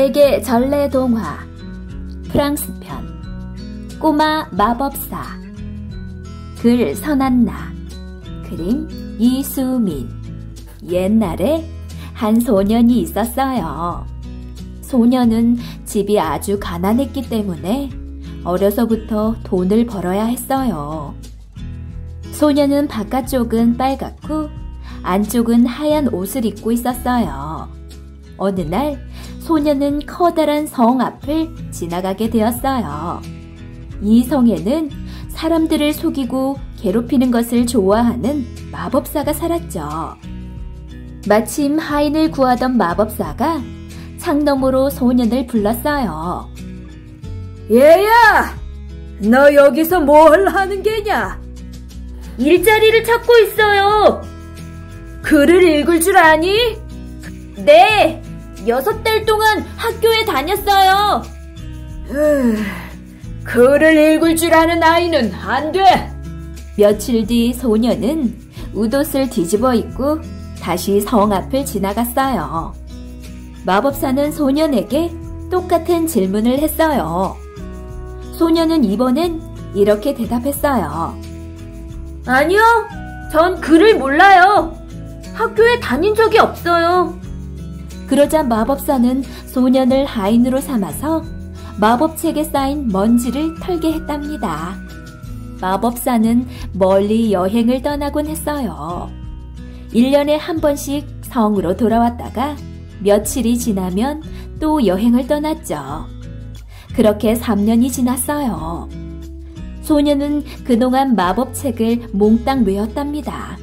세계 전래 동화 프랑스 편 꼬마 마법사 글 선한나 그림 이수민. 옛날에 한 소년이 있었어요. 소년은 집이 아주 가난했기 때문에 어려서부터 돈을 벌어야 했어요. 소년은 바깥쪽은 빨갛고 안쪽은 하얀 옷을 입고 있었어요. 어느 날 소년은 커다란 성 앞을 지나가게 되었어요. 이 성에는 사람들을 속이고 괴롭히는 것을 좋아하는 마법사가 살았죠. 마침 하인을 구하던 마법사가 창너머로 소년을 불렀어요. 얘야! 너 여기서 뭘 하는 게냐? 일자리를 찾고 있어요. 글을 읽을 줄 아니? 네, 6달 동안 학교에 다녔어요. 글을 읽을 줄 아는 아이는 안 돼. 며칠 뒤 소년은 웃옷을 뒤집어 입고 다시 성 앞을 지나갔어요. 마법사는 소년에게 똑같은 질문을 했어요. 소년은 이번엔 이렇게 대답했어요. 아니요, 전 글을 몰라요. 학교에 다닌 적이 없어요. 그러자 마법사는 소년을 하인으로 삼아서 마법책에 쌓인 먼지를 털게 했답니다. 마법사는 멀리 여행을 떠나곤 했어요. 1년에 한 번씩 성으로 돌아왔다가 며칠이 지나면 또 여행을 떠났죠. 그렇게 3년이 지났어요. 소년은 그동안 마법책을 몽땅 외웠답니다.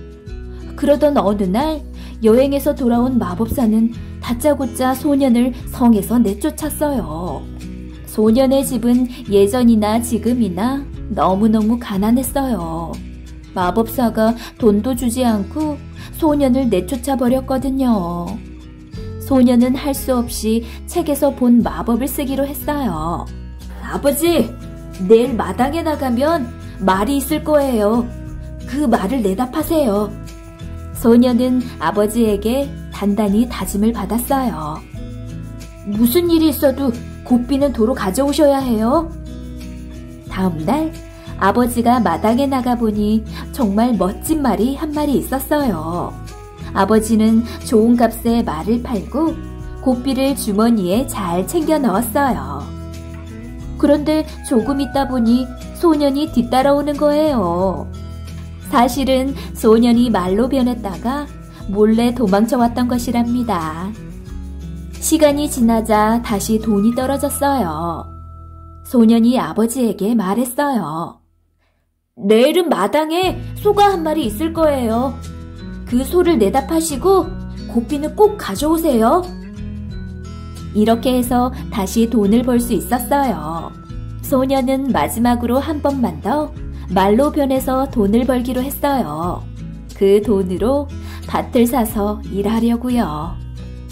그러던 어느 날 여행에서 돌아온 마법사는 다짜고짜 소년을 성에서 내쫓았어요. 소년의 집은 예전이나 지금이나 너무너무 가난했어요. 마법사가 돈도 주지 않고 소년을 내쫓아 버렸거든요. 소년은 할 수 없이 책에서 본 마법을 쓰기로 했어요. 아버지, 내일 마당에 나가면 말이 있을 거예요. 그 말을 내다 파세요. 소년은 아버지에게 단단히 다짐을 받았어요. 무슨 일이 있어도 고삐는 도로 가져오셔야 해요. 다음 날 아버지가 마당에 나가보니 정말 멋진 말이 한 마리 있었어요. 아버지는 좋은 값에 말을 팔고 고삐를 주머니에 잘 챙겨 넣었어요. 그런데 조금 있다 보니 소년이 뒤따라오는 거예요. 사실은 소년이 말로 변했다가 몰래 도망쳐 왔던 것이랍니다. 시간이 지나자 다시 돈이 떨어졌어요. 소년이 아버지에게 말했어요. 내일은 마당에 소가 한 마리 있을 거예요. 그 소를 내다 파시고 고삐는 꼭 가져오세요. 이렇게 해서 다시 돈을 벌 수 있었어요. 소년은 마지막으로 한 번만 더 말로 변해서 돈을 벌기로 했어요. 그 돈으로 밭을 사서 일하려고요.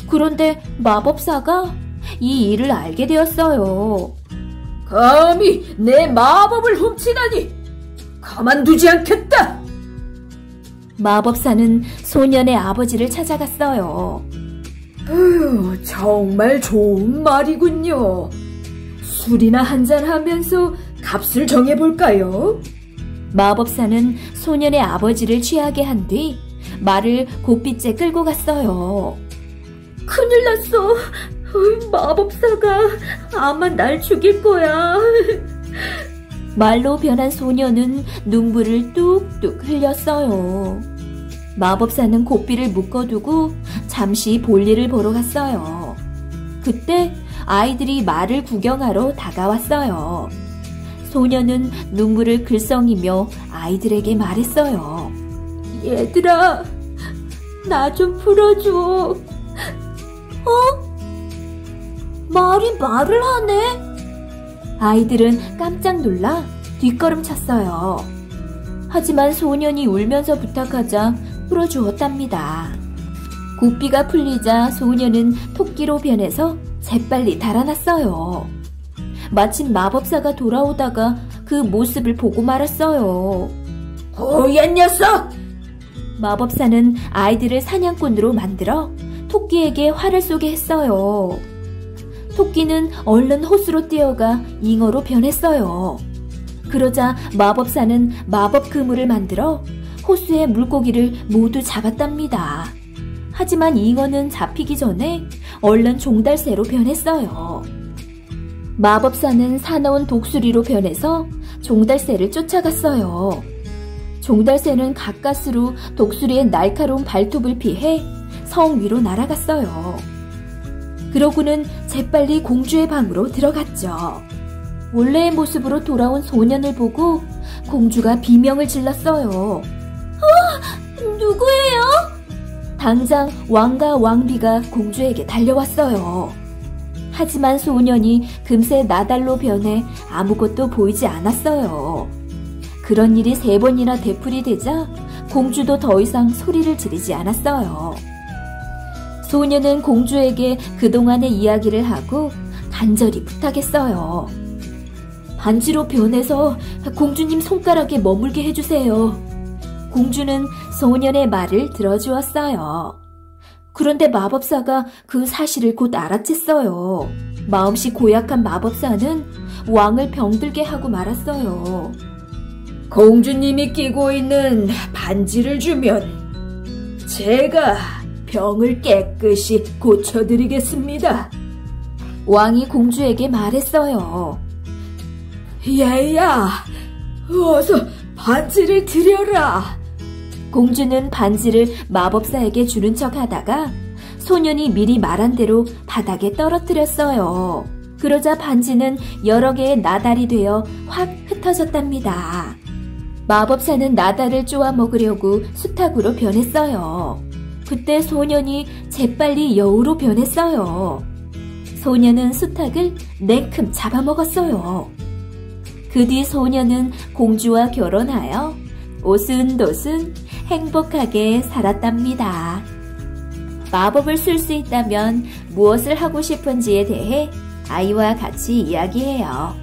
그런데 마법사가 이 일을 알게 되었어요. 감히 내 마법을 훔치다니! 가만두지 않겠다! 마법사는 소년의 아버지를 찾아갔어요. 정말 좋은 말이군요. 술이나 한잔 하면서 값을 정해볼까요? 마법사는 소년의 아버지를 취하게 한 뒤 말을 고삐째 끌고 갔어요. 큰일 났어. 마법사가 아마 날 죽일 거야. 말로 변한 소년은 눈물을 뚝뚝 흘렸어요. 마법사는 고삐를 묶어두고 잠시 볼일을 보러 갔어요. 그때 아이들이 말을 구경하러 다가왔어요. 소년은 눈물을 글썽이며 아이들에게 말했어요. 얘들아, 나 좀 풀어줘. 말이 말을 하네? 아이들은 깜짝 놀라 뒷걸음쳤어요. 하지만 소년이 울면서 부탁하자 풀어주었답니다. 고삐가 풀리자 소년은 토끼로 변해서 재빨리 달아났어요. 마침 마법사가 돌아오다가 그 모습을 보고 말았어요. 고얀 녀석! 마법사는 아이들을 사냥꾼으로 만들어 토끼에게 활을 쏘게 했어요. 토끼는 얼른 호수로 뛰어가 잉어로 변했어요. 그러자 마법사는 마법 그물을 만들어 호수의 물고기를 모두 잡았답니다. 하지만 잉어는 잡히기 전에 얼른 종달새로 변했어요. 마법사는 사나운 독수리로 변해서 종달새를 쫓아갔어요. 종달새는 가까스로 독수리의 날카로운 발톱을 피해 성 위로 날아갔어요. 그러고는 재빨리 공주의 방으로 들어갔죠. 원래의 모습으로 돌아온 소년을 보고 공주가 비명을 질렀어요. 누구예요? 당장 왕과 왕비가 공주에게 달려왔어요. 하지만 소년이 금세 나달로 변해 아무것도 보이지 않았어요. 그런 일이 3번이나 되풀이 되자 공주도 더 이상 소리를 지르지 않았어요. 소년은 공주에게 그동안의 이야기를 하고 간절히 부탁했어요. 반지로 변해서 공주님 손가락에 머물게 해주세요. 공주는 소년의 말을 들어주었어요. 그런데 마법사가 그 사실을 곧 알아챘어요. 마음씨 고약한 마법사는 왕을 병들게 하고 말았어요. 공주님이 끼고 있는 반지를 주면 제가 병을 깨끗이 고쳐드리겠습니다. 왕이 공주에게 말했어요. 얘야, 어서 반지를 드려라. 공주는 반지를 마법사에게 주는 척 하다가 소년이 미리 말한 대로 바닥에 떨어뜨렸어요. 그러자 반지는 여러 개의 나달이 되어 확 흩어졌답니다. 마법사는 나달을 쪼아 먹으려고 수탉으로 변했어요. 그때 소년이 재빨리 여우로 변했어요. 소년은 수탉을 냉큼 잡아먹었어요. 그 뒤 소년은 공주와 결혼하여 오순도순 행복하게 살았답니다. 마법을 쓸 수 있다면 무엇을 하고 싶은지에 대해 아이와 같이 이야기해요.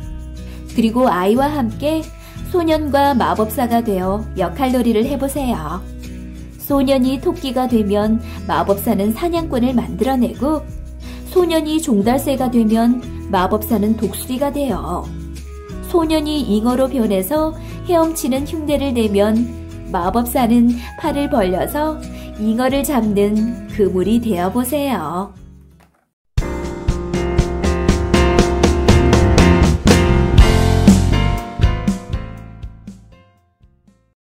그리고 아이와 함께 소년과 마법사가 되어 역할놀이를 해보세요. 소년이 토끼가 되면 마법사는 사냥꾼을 만들어내고, 소년이 종달새가 되면 마법사는 독수리가 돼요. 소년이 잉어로 변해서 헤엄치는 흉내를 내면 마법사는 팔을 벌려서 잉어를 잡는 그물이 되어보세요.